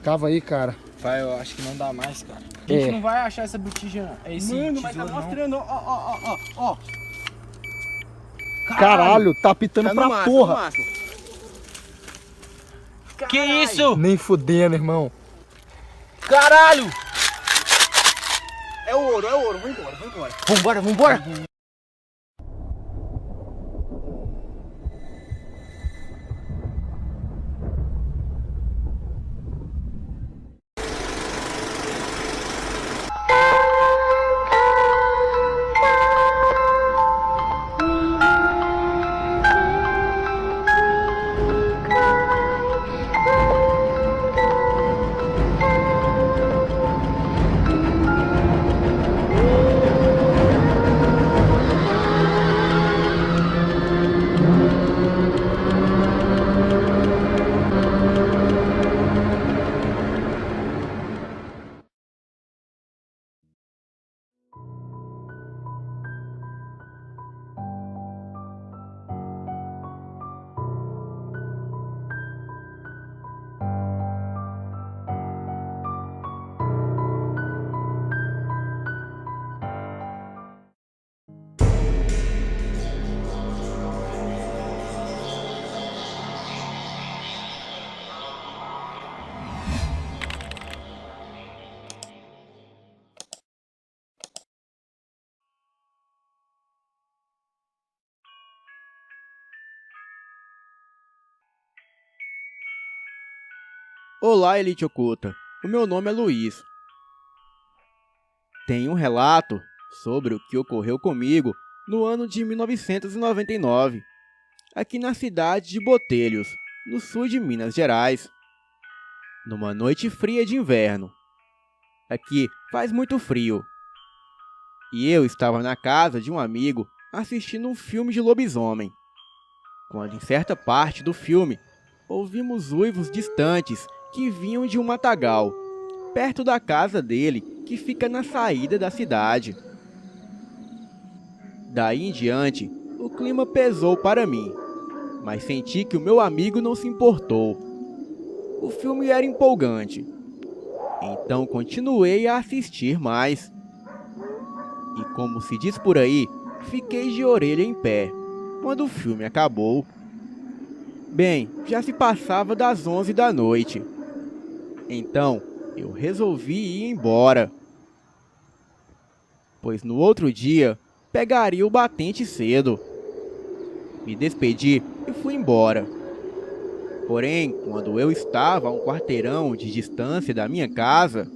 Cava aí, cara. Pai, eu acho que não dá mais, cara. A gente não vai achar essa botija, esse Mano, mas tá tesouro, mostrando, ó. Caralho, tá apitando Tá pra no máximo, porra. no máximo. Que isso? Nem fudendo, irmão. Caralho! É ouro, vambora. Vambora. Olá, Elite Oculta. O meu nome é Luiz. Tenho um relato sobre o que ocorreu comigo no ano de 1999, aqui na cidade de Botelhos, no sul de Minas Gerais. Numa noite fria de inverno. Aqui faz muito frio. E eu estava na casa de um amigo assistindo um filme de lobisomem. Quando em certa parte do filme, ouvimos uivos distantes que vinham de um matagal, perto da casa dele, que fica na saída da cidade. Daí em diante, o clima pesou para mim, mas senti que o meu amigo não se importou. O filme era empolgante, então continuei a assistir mais. E como se diz por aí, fiquei de orelha em pé, quando o filme acabou. Bem, já se passava das 11 da noite. Então, eu resolvi ir embora, pois no outro dia pegaria o batente cedo. Me despedi e fui embora. Porém, quando eu estava a um quarteirão de distância da minha casa,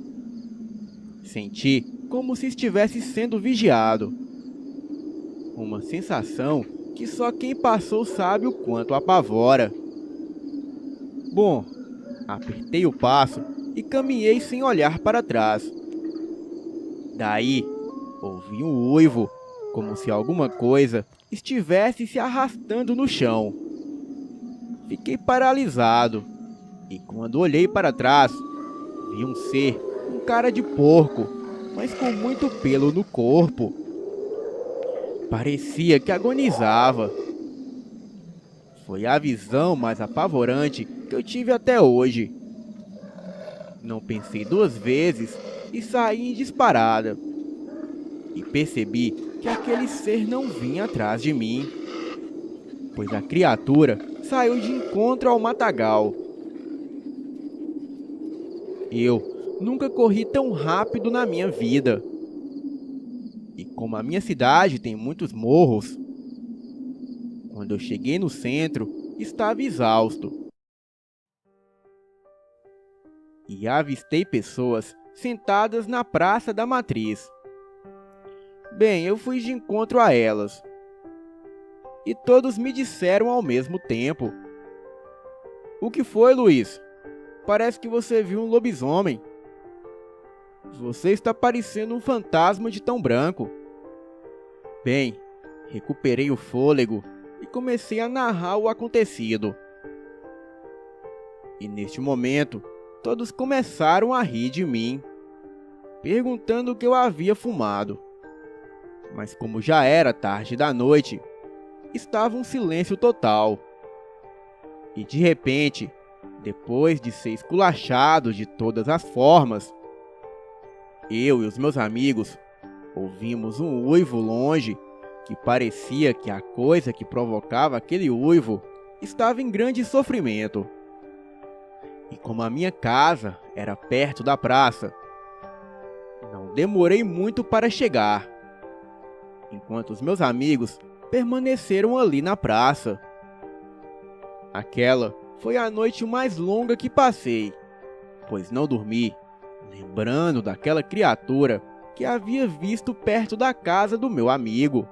senti como se estivesse sendo vigiado. Uma sensação que só quem passou sabe o quanto apavora. Bom, apertei o passo e caminhei sem olhar para trás. Daí, ouvi um uivo, como se alguma coisa estivesse se arrastando no chão. Fiquei paralisado, e quando olhei para trás, vi um ser com cara de porco, mas com muito pelo no corpo. Parecia que agonizava. Foi a visão mais apavorante que eu tive até hoje. Não pensei duas vezes e saí em disparada. E percebi que aquele ser não vinha atrás de mim, pois a criatura saiu de encontro ao matagal. Eu nunca corri tão rápido na minha vida. E como a minha cidade tem muitos morros, quando eu cheguei no centro, estava exausto. E avistei pessoas sentadas na Praça da Matriz. Bem, eu fui de encontro a elas. E todos me disseram ao mesmo tempo: "O que foi, Luiz? Parece que você viu um lobisomem. Você está parecendo um fantasma de tão branco." Bem, recuperei o fôlego e comecei a narrar o acontecido. E neste momento, todos começaram a rir de mim, perguntando o que eu havia fumado. Mas como já era tarde da noite, estava um silêncio total. E de repente, Depois de ser esculachado de todas as formas, eu e os meus amigos ouvimos um uivo longe que parecia que a coisa que provocava aquele uivo estava em grande sofrimento. E como a minha casa era perto da praça, não demorei muito para chegar, enquanto os meus amigos permaneceram ali na praça. Aquela foi a noite mais longa que passei, pois não dormi, lembrando daquela criatura que havia visto perto da casa do meu amigo.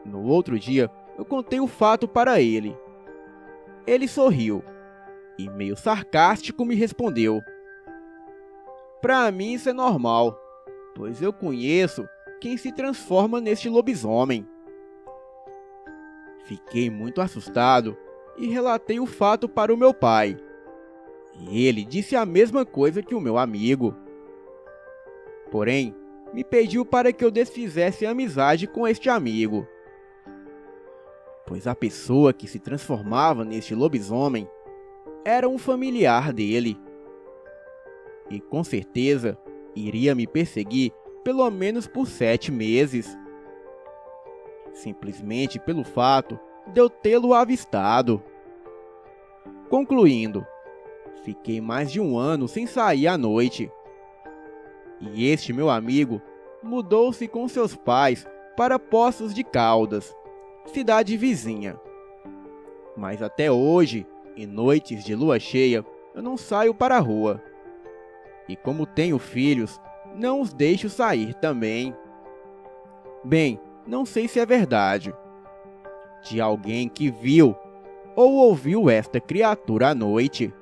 No outro dia, eu contei o fato para ele. Ele sorriu e, meio sarcástico, me respondeu: "Pra mim isso é normal, pois eu conheço quem se transforma neste lobisomem." Fiquei muito assustado e relatei o fato para o meu pai. E ele disse a mesma coisa que o meu amigo. Porém, me pediu para que eu desfizesse amizade com este amigo, pois a pessoa que se transformava neste lobisomem era um familiar dele. E com certeza iria me perseguir pelo menos por 7 meses. Simplesmente pelo fato de eu tê-lo avistado. Concluindo, fiquei mais de 1 ano sem sair à noite. E este meu amigo mudou-se com seus pais para Poços de Caldas, cidade vizinha. Mas até hoje, em noites de lua cheia, eu não saio para a rua. E como tenho filhos, não os deixo sair também. Bem, não sei se é verdade, de alguém que viu ou ouviu esta criatura à noite,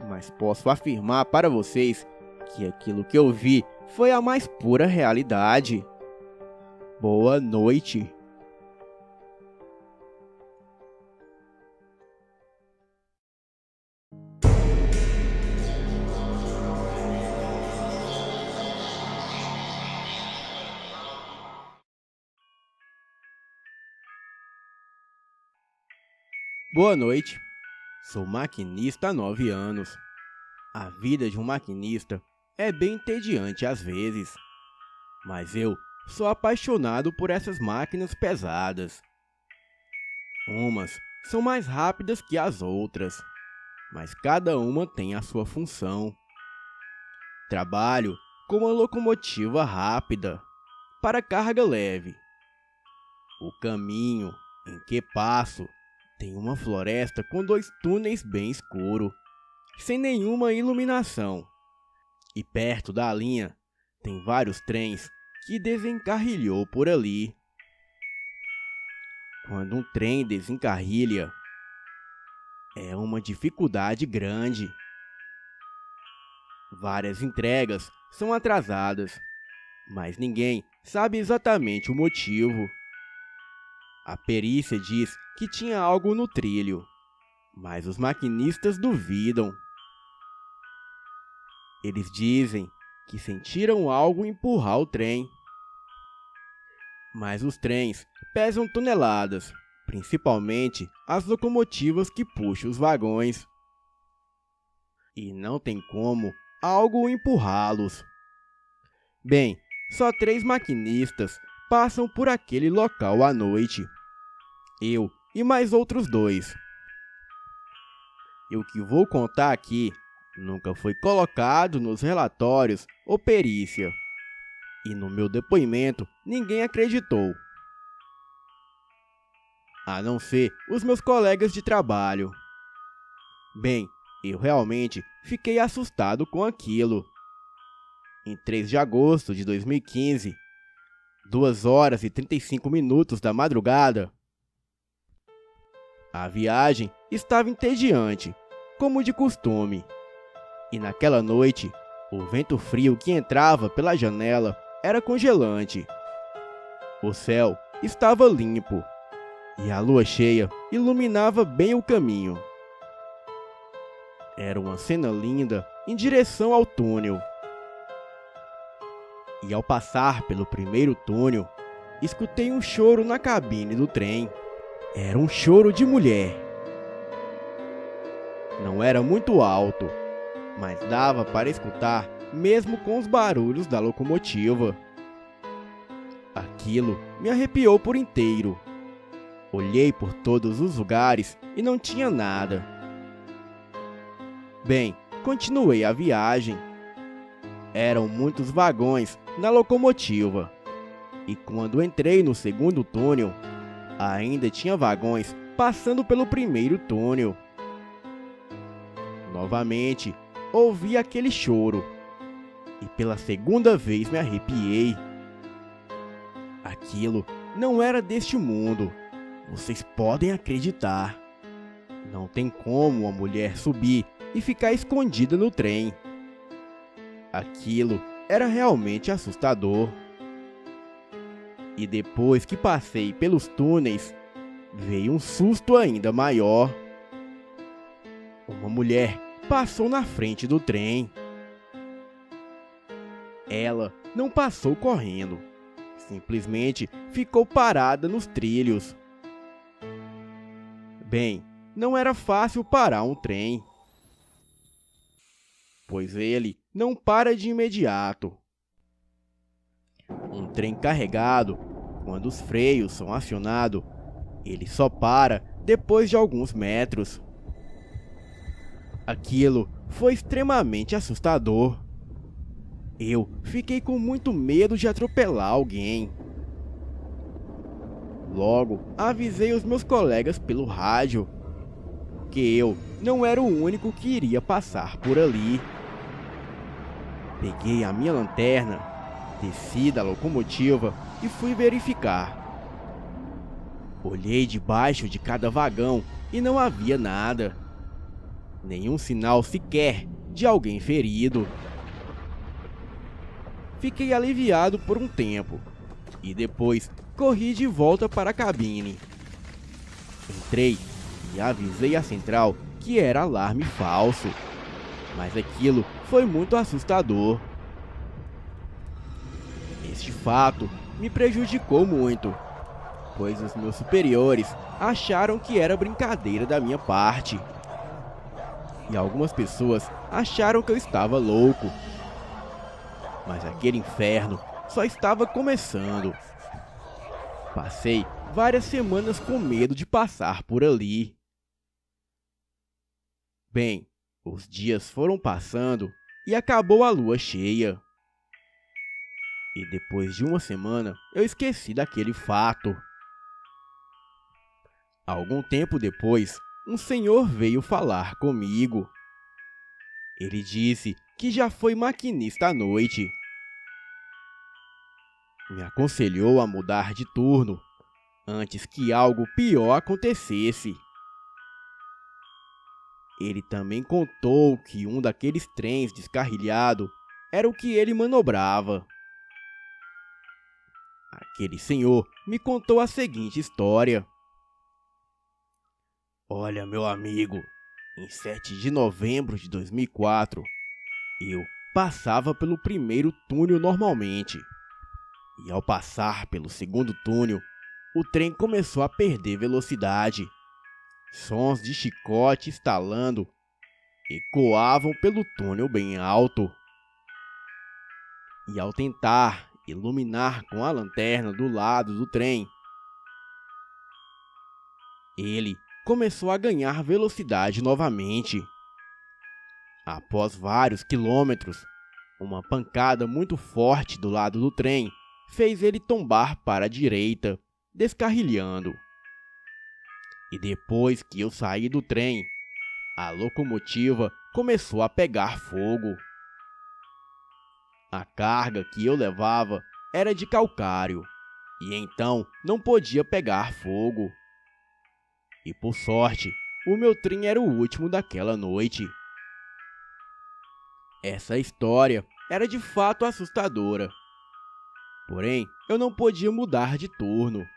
mas posso afirmar para vocês que aquilo que eu vi foi a mais pura realidade. Boa noite. Boa noite. Sou maquinista há 9 anos. A vida de um maquinista é bem entediante às vezes, mas eu sou apaixonado por essas máquinas pesadas. Umas são mais rápidas que as outras, mas cada uma tem a sua função. Trabalho com uma locomotiva rápida para carga leve. O caminho em que passo tem uma floresta com 2 túneis bem escuros, sem nenhuma iluminação. E perto da linha tem vários trens que desencarrilhou por ali. Quando um trem desencarrilha, é uma dificuldade grande. Várias entregas são atrasadas, mas ninguém sabe exatamente o motivo. A perícia diz que tinha algo no trilho, mas os maquinistas duvidam. Eles dizem que sentiram algo empurrar o trem. Mas os trens pesam toneladas, principalmente as locomotivas que puxam os vagões. E não tem como algo empurrá-los. Bem, só 3 maquinistas passam por aquele local à noite. Eu e mais outros 2. E o que vou contar aqui nunca foi colocado nos relatórios ou perícia. E no meu depoimento ninguém acreditou, a não ser os meus colegas de trabalho. Bem, eu realmente fiquei assustado com aquilo. Em 3 de agosto de 2015, 2h35 da madrugada, a viagem estava entediante, como de costume. E naquela noite, o vento frio que entrava pela janela era congelante. O céu estava limpo e a lua cheia iluminava bem o caminho. Era uma cena linda em direção ao túnel. E ao passar pelo primeiro túnel, escutei um choro na cabine do trem. Era um choro de mulher. Não era muito alto, mas dava para escutar mesmo com os barulhos da locomotiva. Aquilo me arrepiou por inteiro. Olhei por todos os lugares e não tinha nada. Bem, continuei a viagem. Eram muitos vagões na locomotiva. E quando entrei no segundo túnel, ainda tinha vagões passando pelo primeiro túnel. Novamente, ouvi aquele choro. E pela segunda vez me arrepiei. Aquilo não era deste mundo. Vocês podem acreditar. Não tem como uma mulher subir e ficar escondida no trem. Aquilo era realmente assustador. E depois que passei pelos túneis, veio um susto ainda maior. Uma mulher passou na frente do trem. Ela não passou correndo, simplesmente ficou parada nos trilhos. Bem, não era fácil parar um trem, pois ele não para de imediato. Um trem carregado, quando os freios são acionados, ele só para depois de alguns metros. Aquilo foi extremamente assustador. Eu fiquei com muito medo de atropelar alguém. Logo, avisei os meus colegas pelo rádio que eu não era o único que iria passar por ali. Peguei a minha lanterna, desci da locomotiva e fui verificar. Olhei debaixo de cada vagão e não havia nada. Nenhum sinal sequer de alguém ferido. Fiquei aliviado por um tempo e depois corri de volta para a cabine. Entrei e avisei a central que era alarme falso, mas aquilo foi muito assustador. Este fato me prejudicou muito, pois os meus superiores acharam que era brincadeira da minha parte. E algumas pessoas acharam que eu estava louco. Mas aquele inferno só estava começando. Passei várias semanas com medo de passar por ali. Bem, os dias foram passando e acabou a lua cheia. E depois de uma semana, eu esqueci daquele fato. Algum tempo depois, um senhor veio falar comigo. Ele disse que já foi maquinista à noite. Me aconselhou a mudar de turno, antes que algo pior acontecesse. Ele também contou que um daqueles trens descarrilhado era o que ele manobrava. Aquele senhor me contou a seguinte história. Olha, meu amigo, em 7 de novembro de 2004, eu passava pelo primeiro túnel normalmente. E ao passar pelo segundo túnel, o trem começou a perder velocidade. Sons de chicote estalando ecoavam pelo túnel bem alto. E ao tentar iluminar com a lanterna do lado do trem, ele começou a ganhar velocidade novamente. Após vários quilômetros, uma pancada muito forte do lado do trem fez ele tombar para a direita, descarrilhando. E depois que eu saí do trem, a locomotiva começou a pegar fogo. A carga que eu levava era de calcário, e então não podia pegar fogo. E por sorte, o meu trem era o último daquela noite. Essa história era de fato assustadora. Porém, eu não podia mudar de turno,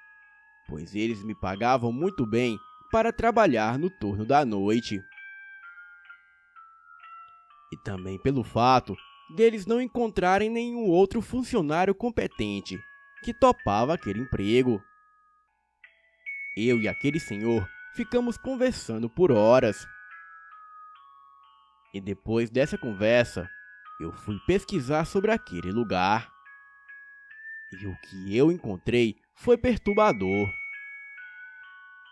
pois eles me pagavam muito bem para trabalhar no turno da noite. E também pelo fato deles não encontrarem nenhum outro funcionário competente que topava aquele emprego. Eu e aquele senhor ficamos conversando por horas. E depois dessa conversa, eu fui pesquisar sobre aquele lugar. E o que eu encontrei foi perturbador.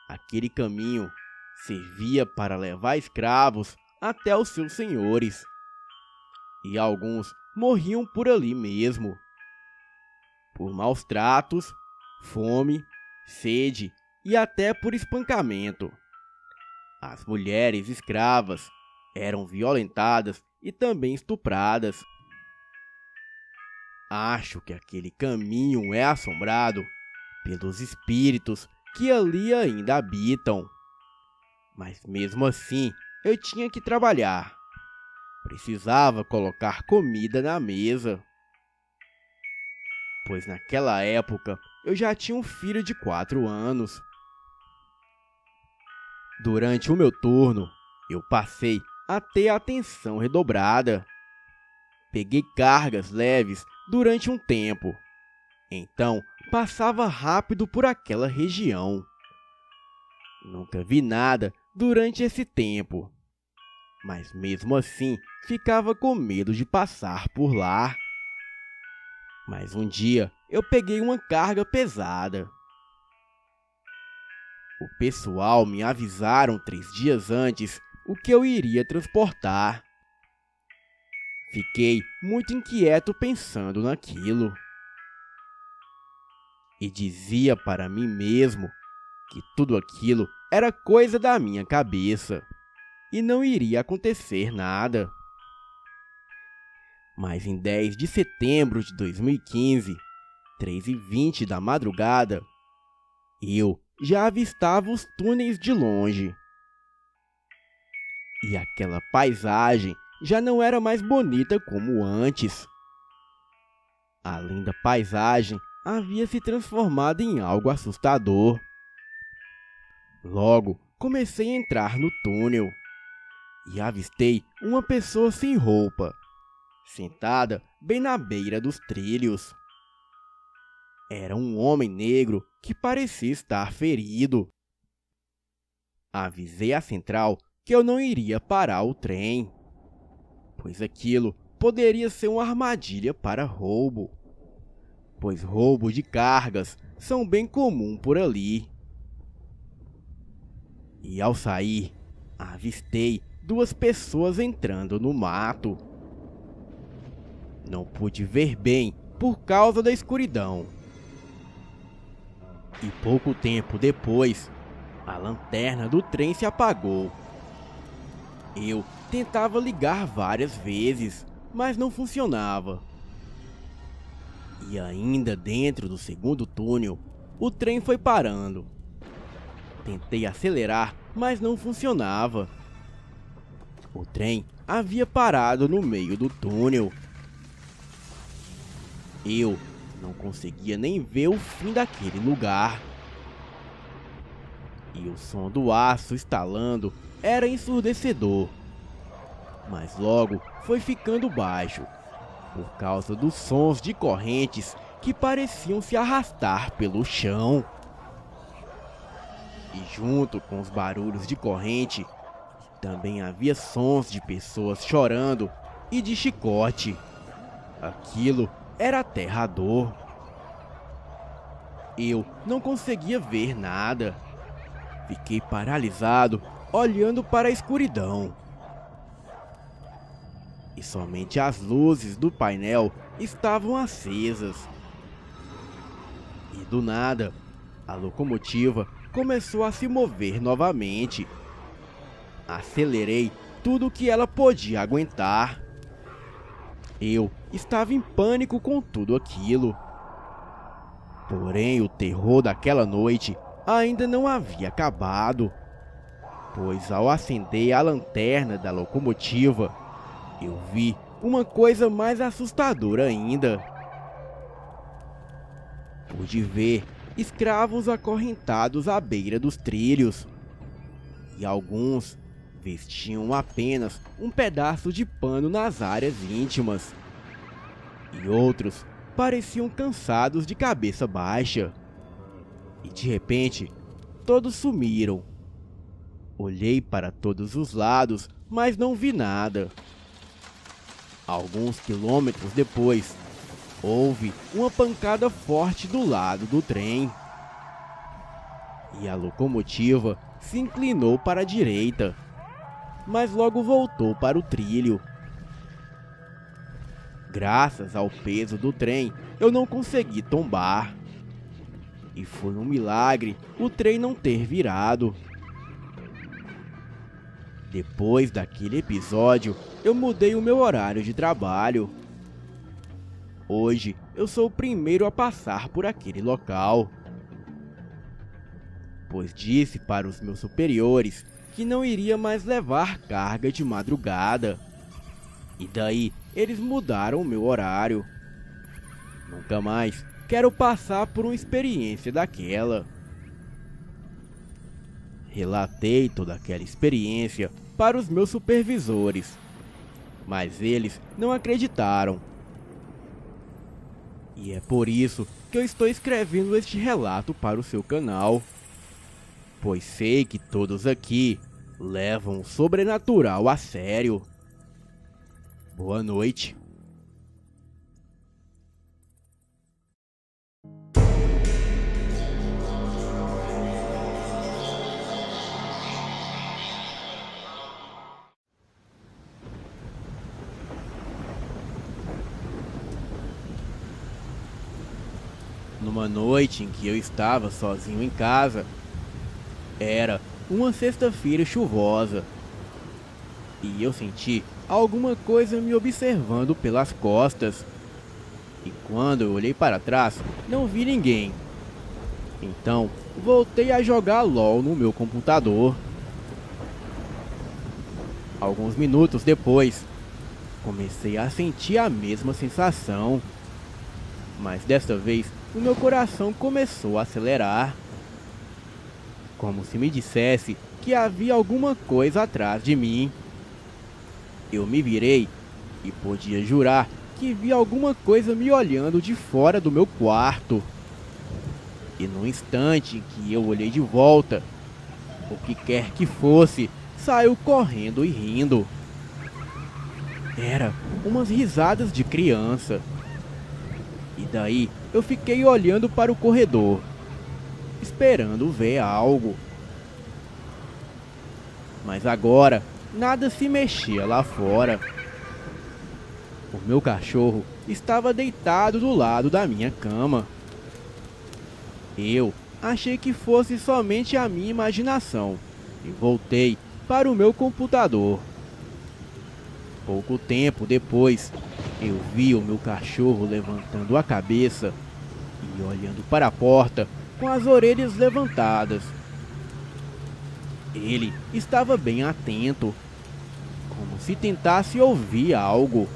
Aquele caminho servia para levar escravos até os seus senhores. E alguns morriam por ali mesmo. Por maus tratos, fome, sede e até por espancamento. As mulheres escravas eram violentadas e também estupradas. Acho que aquele caminho é assombrado pelos espíritos que ali ainda habitam. Mas mesmo assim, eu tinha que trabalhar. Precisava colocar comida na mesa. Pois naquela época eu já tinha um filho de 4 anos. Durante o meu turno, eu passei a ter atenção redobrada. Peguei cargas leves durante um tempo. Então, passava rápido por aquela região. Nunca vi nada durante esse tempo. Mas mesmo assim, ficava com medo de passar por lá. Mas um dia, eu peguei uma carga pesada. O pessoal me avisaram 3 dias antes o que eu iria transportar. Fiquei muito inquieto pensando naquilo. E dizia para mim mesmo que tudo aquilo era coisa da minha cabeça e não iria acontecer nada. Mas em 10 de setembro de 2015, 3h20 da madrugada, eu já avistava os túneis de longe. E aquela paisagem já não era mais bonita como antes. A linda paisagem havia se transformado em algo assustador. Logo, comecei a entrar no túnel e avistei uma pessoa sem roupa, sentada bem na beira dos trilhos. Era um homem negro que parecia estar ferido. Avisei a central que eu não iria parar o trem, pois aquilo poderia ser uma armadilha para roubo, pois roubo de cargas são bem comum por ali. E ao sair, avistei 2 pessoas entrando no mato. Não pude ver bem por causa da escuridão. E pouco tempo depois, a lanterna do trem se apagou. Eu tentava ligar várias vezes, mas não funcionava. E ainda dentro do segundo túnel, o trem foi parando. Tentei acelerar, mas não funcionava. O trem havia parado no meio do túnel. Eu não conseguia nem ver o fim daquele lugar. E o som do aço estalando era ensurdecedor. Mas logo foi ficando baixo, por causa dos sons de correntes que pareciam se arrastar pelo chão. E junto com os barulhos de corrente, também havia sons de pessoas chorando e de chicote. Aquilo era aterrador. Eu não conseguia ver nada. Fiquei paralisado, olhando para a escuridão. E somente as luzes do painel estavam acesas. E do nada, a locomotiva começou a se mover novamente. Acelerei tudo o que ela podia aguentar. Eu estava em pânico com tudo aquilo. Porém, o terror daquela noite ainda não havia acabado, pois ao acender a lanterna da locomotiva, eu vi uma coisa mais assustadora ainda. Pude ver escravos acorrentados à beira dos trilhos, e alguns vestiam apenas um pedaço de pano nas áreas íntimas, e outros pareciam cansados de cabeça baixa. E de repente, todos sumiram. Olhei para todos os lados mas não vi nada. Alguns quilômetros depois, houve uma pancada forte do lado do trem. E a locomotiva se inclinou para a direita, mas logo voltou para o trilho. Graças ao peso do trem, eu não consegui tombar. E foi um milagre o trem não ter virado. Depois daquele episódio, eu mudei o meu horário de trabalho. Hoje, eu sou o primeiro a passar por aquele local, pois disse para os meus superiores que não iria mais levar carga de madrugada. E daí, eles mudaram o meu horário. Nunca mais quero passar por uma experiência daquela. Relatei toda aquela experiência para os meus supervisores, mas eles não acreditaram. E é por isso que eu estou escrevendo este relato para o seu canal, pois sei que todos aqui levam o sobrenatural a sério. Boa noite. Numa noite em que eu estava sozinho em casa, era uma sexta-feira chuvosa, e eu senti alguma coisa me observando pelas costas. E quando eu olhei para trás, não vi ninguém. Então, voltei a jogar LOL no meu computador. Alguns minutos depois, comecei a sentir a mesma sensação, mas desta vez o meu coração começou a acelerar, como se me dissesse que havia alguma coisa atrás de mim. Eu me virei e podia jurar que vi alguma coisa me olhando de fora do meu quarto. E no instante em que eu olhei de volta, o que quer que fosse saiu correndo e rindo. Era umas risadas de criança. E daí eu fiquei olhando para o corredor, esperando ver algo. Mas agora nada se mexia lá fora. O meu cachorro estava deitado do lado da minha cama. Eu achei que fosse somente a minha imaginação e voltei para o meu computador. Pouco tempo depois, eu vi o meu cachorro levantando a cabeça e olhando para a porta com as orelhas levantadas. Ele estava bem atento, como se tentasse ouvir algo.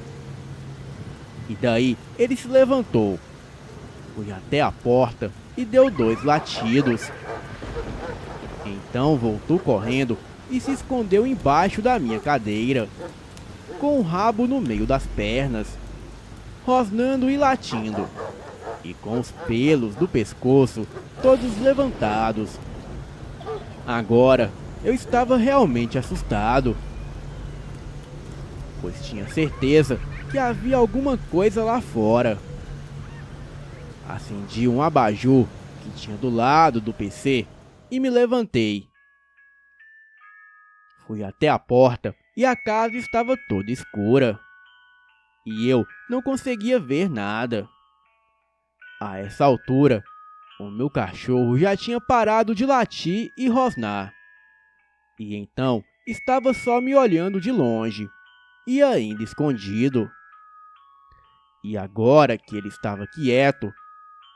E daí ele se levantou, foi até a porta e deu 2 latidos. Então voltou correndo e se escondeu embaixo da minha cadeira, com o rabo no meio das pernas, rosnando e latindo, e com os pelos do pescoço todos levantados. Agora eu estava realmente assustado, pois tinha certeza que havia alguma coisa lá fora. Acendi um abajur que tinha do lado do PC e me levantei. Fui até a porta e a casa estava toda escura, e eu não conseguia ver nada. A essa altura, o meu cachorro já tinha parado de latir e rosnar, e então estava só me olhando de longe, e ainda escondido. E agora que ele estava quieto,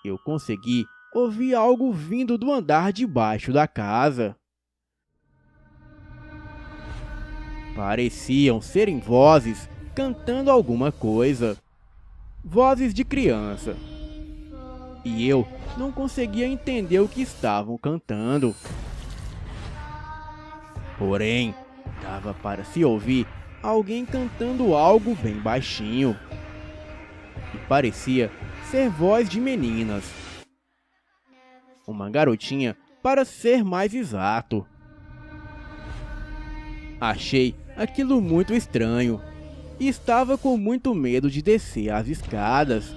eu consegui ouvir algo vindo do andar de baixo da casa. Pareciam serem vozes cantando alguma coisa, vozes de criança. E eu não conseguia entender o que estavam cantando. Porém, dava para se ouvir alguém cantando algo bem baixinho. E parecia ser voz de meninas. Uma garotinha, para ser mais exato. Achei aquilo muito estranho e estava com muito medo de descer as escadas.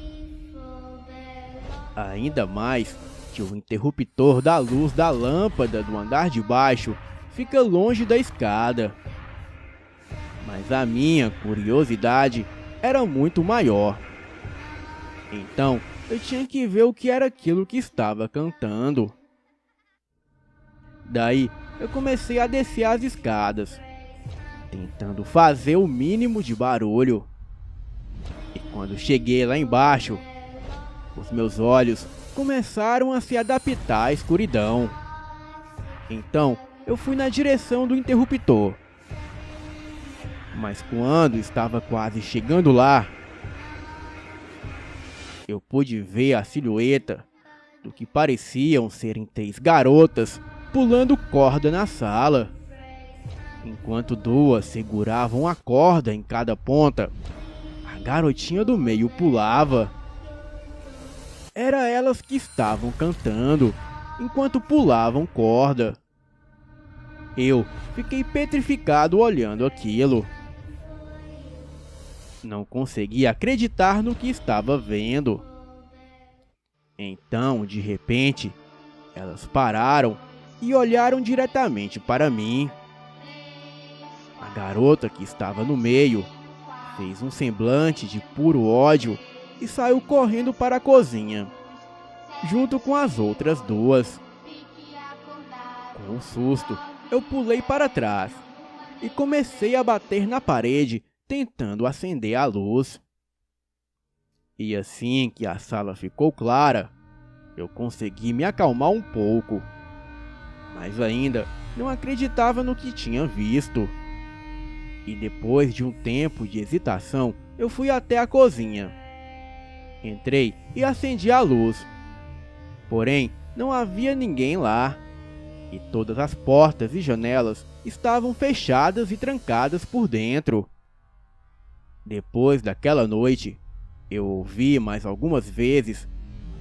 Ainda mais que o interruptor da luz da lâmpada do andar de baixo fica longe da escada. Mas a minha curiosidade era muito maior. Então eu tinha que ver o que era aquilo que estava cantando. Daí eu comecei a descer as escadas, tentando fazer o mínimo de barulho. E quando cheguei lá embaixo, os meus olhos começaram a se adaptar à escuridão. Então eu fui na direção do interruptor. Mas quando estava quase chegando lá, eu pude ver a silhueta do que pareciam serem 3 garotas pulando corda na sala. Enquanto 2 seguravam a corda em cada ponta, a garotinha do meio pulava. Era elas que estavam cantando enquanto pulavam corda. Eu fiquei petrificado olhando aquilo. Não conseguia acreditar no que estava vendo. Então, de repente, elas pararam e olharam diretamente para mim. A garota que estava no meio fez um semblante de puro ódio e saiu correndo para a cozinha, junto com as outras 2. Com um susto, eu pulei para trás e comecei a bater na parede, tentando acender a luz. E assim que a sala ficou clara, eu consegui me acalmar um pouco, mas ainda não acreditava no que tinha visto. E depois de um tempo de hesitação, eu fui até a cozinha. Entrei e acendi a luz. Porém, não havia ninguém lá, e todas as portas e janelas estavam fechadas e trancadas por dentro. Depois daquela noite, eu ouvi mais algumas vezes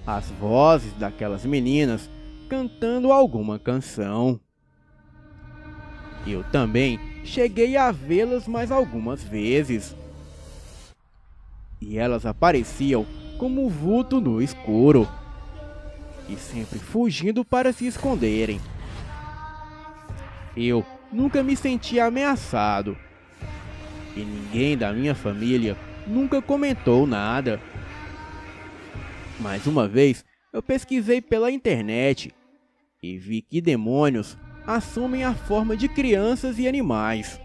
as vozes daquelas meninas cantando alguma canção. Eu também cheguei a vê-las mais algumas vezes. E elas apareciam como um vulto no escuro, e sempre fugindo para se esconderem. Eu nunca me senti ameaçado, e ninguém da minha família nunca comentou nada. Mais uma vez, eu pesquisei pela internet e vi que demônios assumem a forma de crianças e animais.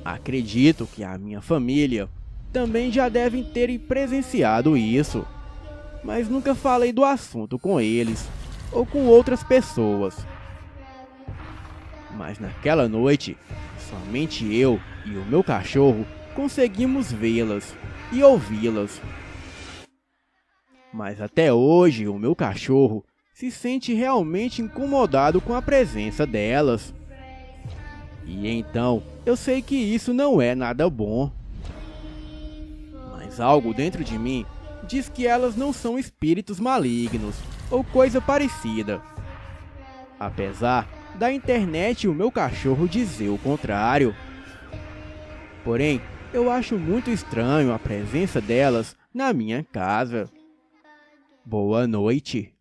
Acredito que a minha família também já devem ter presenciado isso, mas nunca falei do assunto com eles ou com outras pessoas. Mas naquela noite, somente eu e o meu cachorro conseguimos vê-las e ouvi-las. Mas até hoje o meu cachorro se sente realmente incomodado com a presença delas. E então eu sei que isso não é nada bom. Mas algo dentro de mim diz que elas não são espíritos malignos ou coisa parecida. Apesar da internet e o meu cachorro dizer o contrário. Porém, eu acho muito estranho a presença delas na minha casa. Boa noite.